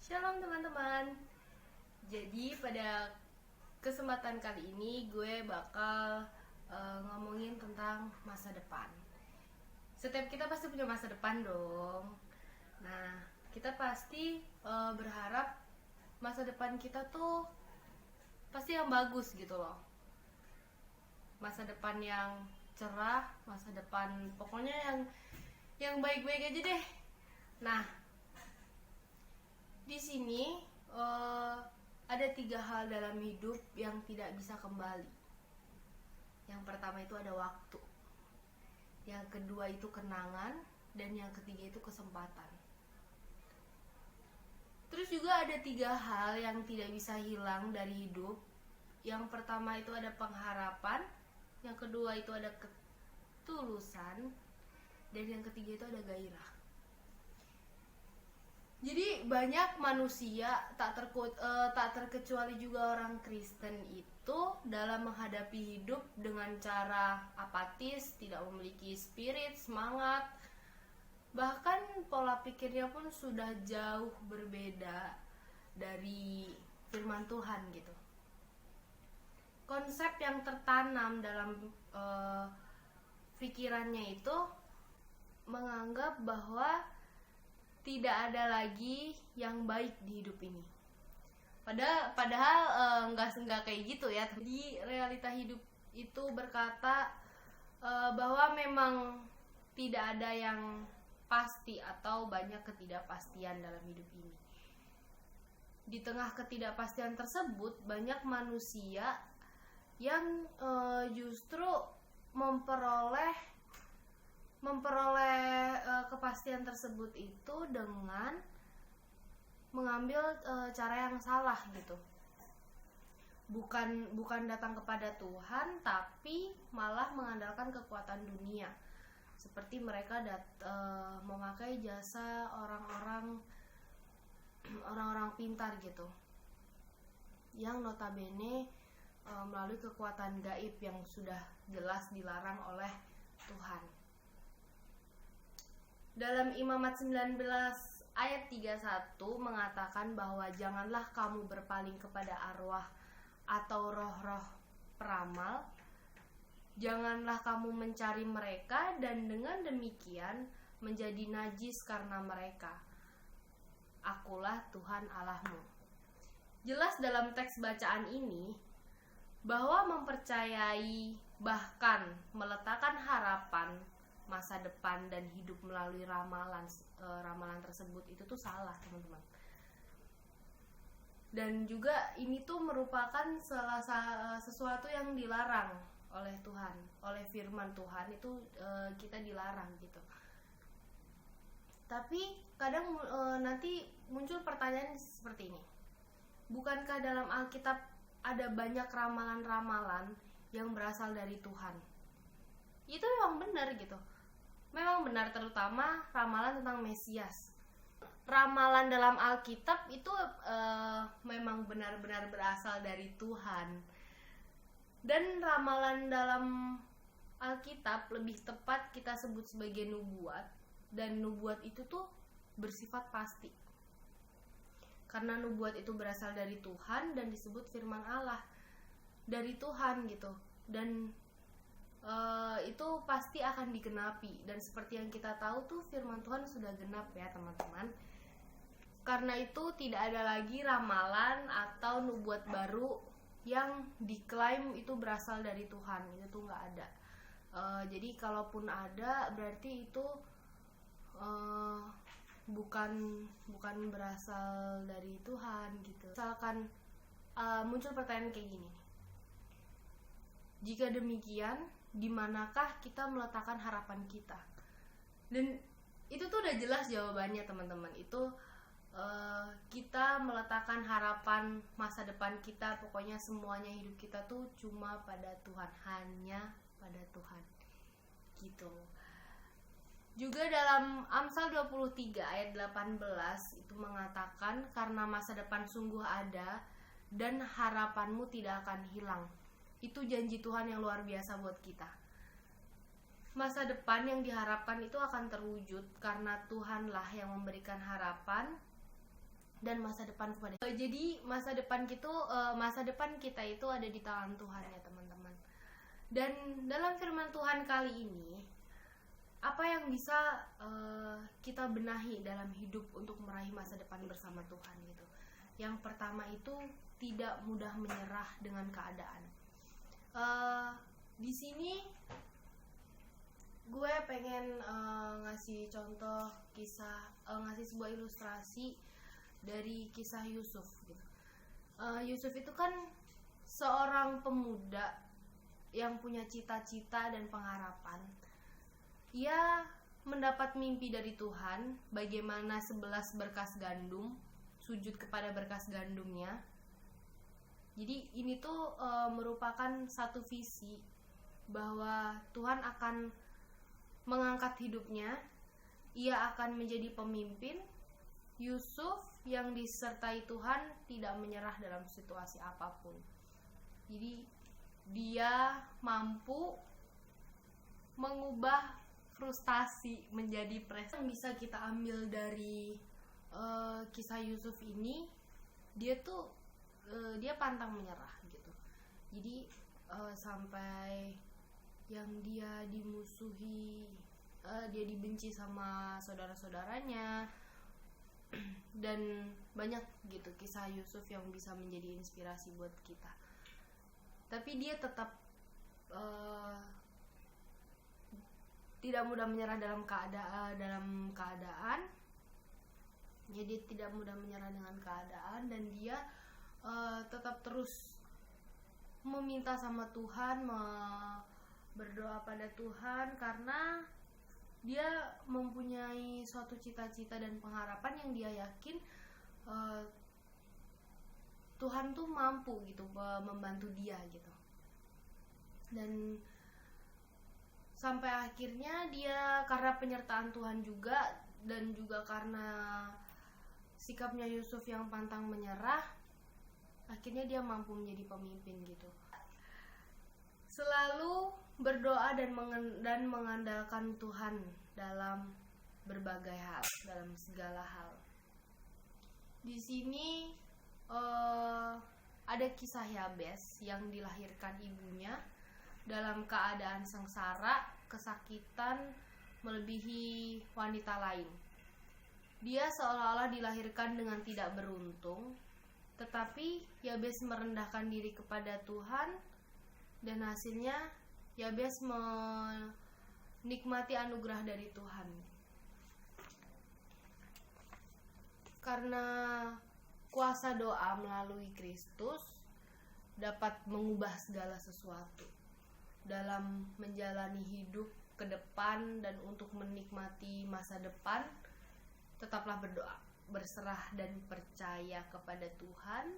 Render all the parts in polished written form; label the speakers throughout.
Speaker 1: Shalom teman-teman. Jadi pada kesempatan kali ini gue bakal ngomongin tentang masa depan. Setiap kita pasti punya masa depan dong. Nah, kita pasti berharap masa depan kita tuh pasti yang bagus gitu loh. Masa depan yang cerah, masa depan pokoknya yang baik-baik aja deh. Nah, di sini ada 3 hal dalam hidup yang tidak bisa kembali. Yang pertama itu ada waktu, yang kedua itu kenangan, dan yang ketiga itu kesempatan. Terus juga ada 3 hal yang tidak bisa hilang dari hidup. Yang pertama itu ada pengharapan, yang kedua itu ada ketulusan, dan yang ketiga itu ada gairah. Jadi banyak manusia tak terkecuali juga orang Kristen itu dalam menghadapi hidup dengan cara apatis, tidak memiliki spirit, semangat. Bahkan pola pikirnya pun sudah jauh berbeda dari firman Tuhan gitu. Konsep yang tertanam dalam pikirannya itu menganggap bahwa tidak ada lagi yang baik di hidup ini. Padahal nggak kayak gitu ya. Di realita hidup itu berkata bahwa memang tidak ada yang pasti atau banyak ketidakpastian dalam hidup ini. Di tengah ketidakpastian tersebut banyak manusia yang justru memperoleh kepastian tersebut itu dengan mengambil cara yang salah gitu. Bukan datang kepada Tuhan, tapi malah mengandalkan kekuatan dunia. Seperti mereka memakai jasa orang-orang pintar gitu, yang notabene melalui kekuatan gaib yang sudah jelas dilarang oleh Tuhan. Dalam Imamat 19 ayat 31 mengatakan bahwa janganlah kamu berpaling kepada arwah atau roh-roh peramal. Janganlah kamu mencari mereka dan dengan demikian menjadi najis karena mereka. Akulah Tuhan Allahmu. Jelas dalam teks bacaan ini bahwa mempercayai bahkan meletakkan harapan masa depan dan hidup melalui ramalan tersebut itu tuh salah, teman-teman. Dan juga ini tuh merupakan sesuatu yang dilarang oleh Tuhan, oleh firman Tuhan itu kita dilarang gitu. Tapi kadang nanti muncul pertanyaan seperti ini. Bukankah dalam Alkitab ada banyak ramalan-ramalan yang berasal dari Tuhan? Itu memang benar gitu. Memang benar, terutama ramalan tentang Mesias. Ramalan dalam Alkitab itu memang benar-benar berasal dari Tuhan. Dan ramalan dalam Alkitab lebih tepat kita sebut sebagai nubuat. Dan nubuat itu tuh bersifat pasti. Karena nubuat itu berasal dari Tuhan dan disebut firman Allah dari Tuhan gitu. Dan itu pasti akan digenapi. Dan seperti yang kita tahu tuh firman Tuhan sudah genap ya teman-teman. Karena itu tidak ada lagi ramalan atau nubuat baru yang diklaim itu berasal dari Tuhan. Itu tuh nggak ada. Jadi kalaupun ada berarti itu bukan berasal dari Tuhan gitu. Misalkan muncul pertanyaan kayak gini nih. Jika demikian, di manakah kita meletakkan harapan kita? Dan itu tuh udah jelas jawabannya teman-teman. Itu kita meletakkan harapan masa depan kita, pokoknya semuanya hidup kita tuh cuma pada Tuhan, hanya pada Tuhan gitu. Juga dalam Amsal 23 ayat 18 itu mengatakan, karena masa depan sungguh ada dan harapanmu tidak akan hilang. Itu janji Tuhan yang luar biasa buat kita. Masa depan yang diharapkan itu akan terwujud karena Tuhanlah yang memberikan harapan dan masa depan kepada. Jadi masa depan kita itu ada di tangan Tuhan ya teman-teman. Dan dalam firman Tuhan kali ini, apa yang bisa kita benahi dalam hidup untuk meraih masa depan bersama Tuhan gitu. Yang pertama itu tidak mudah menyerah dengan keadaan. Di sini gue pengen ngasih contoh kisah, ngasih sebuah ilustrasi dari kisah Yusuf gitu. Yusuf itu kan seorang pemuda yang punya cita-cita dan pengharapan. Ia mendapat mimpi dari Tuhan bagaimana 11 berkas gandum, sujud kepada berkas gandumnya. Jadi ini tuh merupakan satu visi bahwa Tuhan akan mengangkat hidupnya, ia akan menjadi pemimpin. Yusuf yang disertai Tuhan tidak menyerah dalam situasi apapun. Jadi dia mampu mengubah frustasi menjadi prestasi. Yang bisa kita ambil dari kisah Yusuf ini, dia pantang menyerah gitu. Jadi sampai yang dia dimusuhi, dia dibenci sama saudara-saudaranya, dan banyak gitu kisah Yusuf yang bisa menjadi inspirasi buat kita. Tapi dia tetap tidak mudah menyerah dalam keadaan. Jadi tidak mudah menyerah dengan keadaan, dan dia tetap terus meminta sama Tuhan, berdoa pada Tuhan, karena dia mempunyai suatu cita-cita dan pengharapan yang dia yakin Tuhan tuh mampu gitu membantu dia gitu. Dan sampai akhirnya dia, karena penyertaan Tuhan juga, dan juga karena sikapnya Yusuf yang pantang menyerah, akhirnya dia mampu menjadi pemimpin gitu. Selalu berdoa dan mengandalkan Tuhan dalam berbagai hal, dalam segala hal. Di sini ada kisah Yabes yang dilahirkan ibunya dalam keadaan sengsara, kesakitan melebihi wanita lain. Dia seolah-olah dilahirkan dengan tidak beruntung, tetapi Yabes merendahkan diri kepada Tuhan, dan hasilnya Yabes menikmati anugerah dari Tuhan. Karena kuasa doa melalui Kristus dapat mengubah segala sesuatu. Dalam menjalani hidup ke depan dan untuk menikmati masa depan, tetaplah berdoa, berserah dan percaya kepada Tuhan.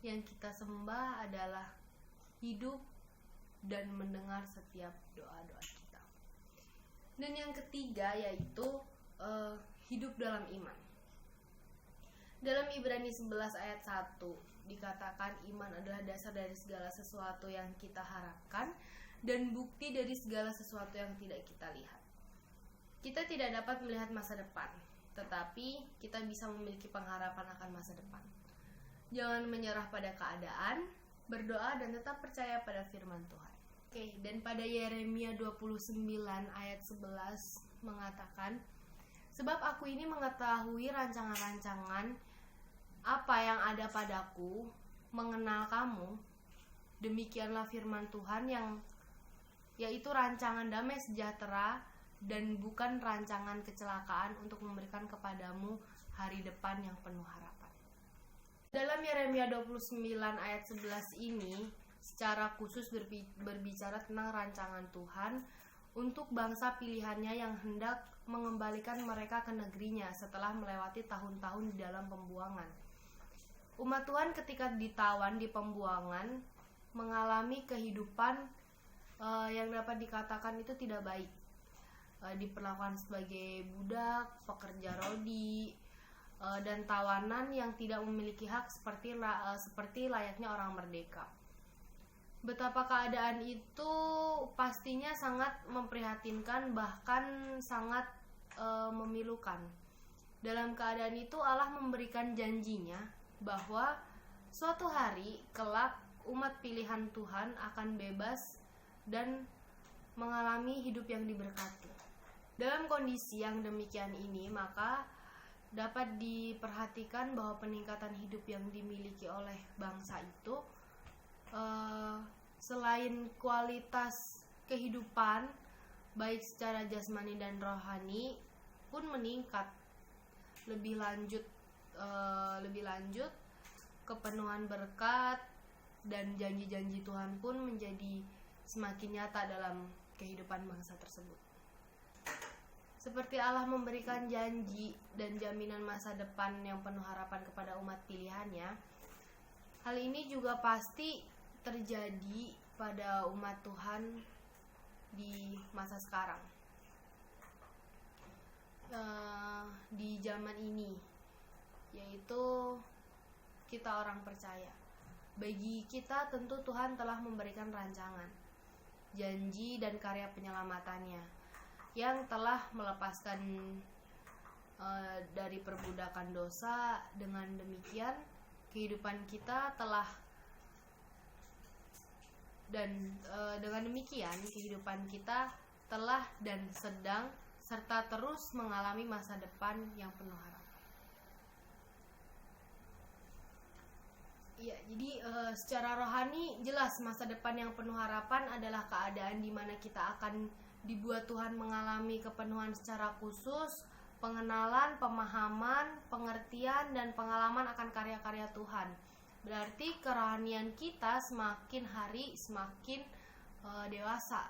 Speaker 1: Yang kita sembah adalah hidup dan mendengar setiap doa-doa kita. Dan yang ketiga yaitu hidup dalam iman. Dalam Ibrani 11 ayat 1 dikatakan iman adalah dasar dari segala sesuatu yang kita harapkan dan bukti dari segala sesuatu yang tidak kita lihat. Kita tidak dapat melihat masa depan, tetapi kita bisa memiliki pengharapan akan masa depan. Jangan menyerah pada keadaan, berdoa dan tetap percaya pada firman Tuhan. Oke, dan pada Yeremia 29 ayat 11 mengatakan, sebab aku ini mengetahui rancangan-rancangan apa yang ada padaku, mengenal kamu. Demikianlah firman Tuhan, yang yaitu rancangan damai sejahtera dan bukan rancangan kecelakaan, untuk memberikan kepadamu hari depan yang penuh harapan. Dalam Yeremia 29 ayat 11 ini secara khusus berbicara tentang rancangan Tuhan untuk bangsa pilihannya yang hendak mengembalikan mereka ke negerinya setelah melewati tahun-tahun di dalam pembuangan. Umat Tuhan ketika ditawan di pembuangan mengalami kehidupan yang dapat dikatakan itu tidak baik. Diperlakukan sebagai budak, pekerja rodi, dan tawanan yang tidak memiliki hak seperti layaknya orang merdeka. Betapa keadaan itu pastinya sangat memprihatinkan, bahkan sangat memilukan. Dalam keadaan itu Allah memberikan janjinya bahwa suatu hari kelak umat pilihan Tuhan akan bebas dan mengalami hidup yang diberkati. Dalam kondisi yang demikian ini, maka dapat diperhatikan bahwa peningkatan hidup yang dimiliki oleh bangsa itu selain kualitas kehidupan baik secara jasmani dan rohani pun meningkat. Lebih lanjut kepenuhan berkat dan janji-janji Tuhan pun menjadi semakin nyata dalam kehidupan bangsa tersebut. Seperti Allah memberikan janji dan jaminan masa depan yang penuh harapan kepada umat pilihannya, hal ini juga pasti terjadi pada umat Tuhan di masa sekarang, di zaman ini, yaitu kita orang percaya. Bagi kita tentu Tuhan telah memberikan rancangan, janji dan karya penyelamatannya yang telah melepaskan dari perbudakan dosa. Dengan demikian kehidupan kita telah dan sedang serta terus mengalami masa depan yang penuh harapan. Ya, jadi secara rohani jelas masa depan yang penuh harapan adalah keadaan di mana kita akan dibuat Tuhan mengalami kepenuhan secara khusus, pengenalan, pemahaman, pengertian, dan pengalaman akan karya-karya Tuhan. Berarti kerohanian kita semakin hari semakin dewasa.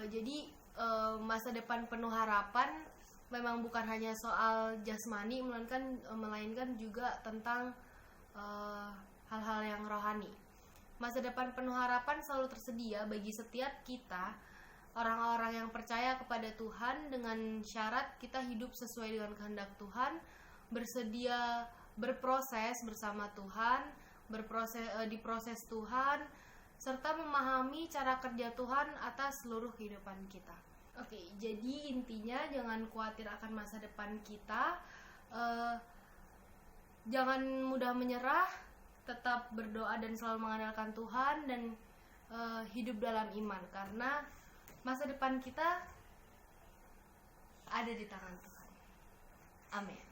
Speaker 1: Jadi masa depan penuh harapan memang bukan hanya soal jasmani, melainkan juga tentang hal-hal yang rohani. Masa depan penuh harapan selalu tersedia bagi setiap kita, orang-orang yang percaya kepada Tuhan, dengan syarat kita hidup sesuai dengan kehendak Tuhan, bersedia berproses bersama Tuhan, diproses Tuhan, serta memahami cara kerja Tuhan atas seluruh kehidupan kita. Oke, jadi intinya jangan khawatir akan masa depan kita, jangan mudah menyerah, tetap berdoa dan selalu mengandalkan Tuhan, dan hidup dalam iman, karena masa depan kita ada di tangan Tuhan. Amin.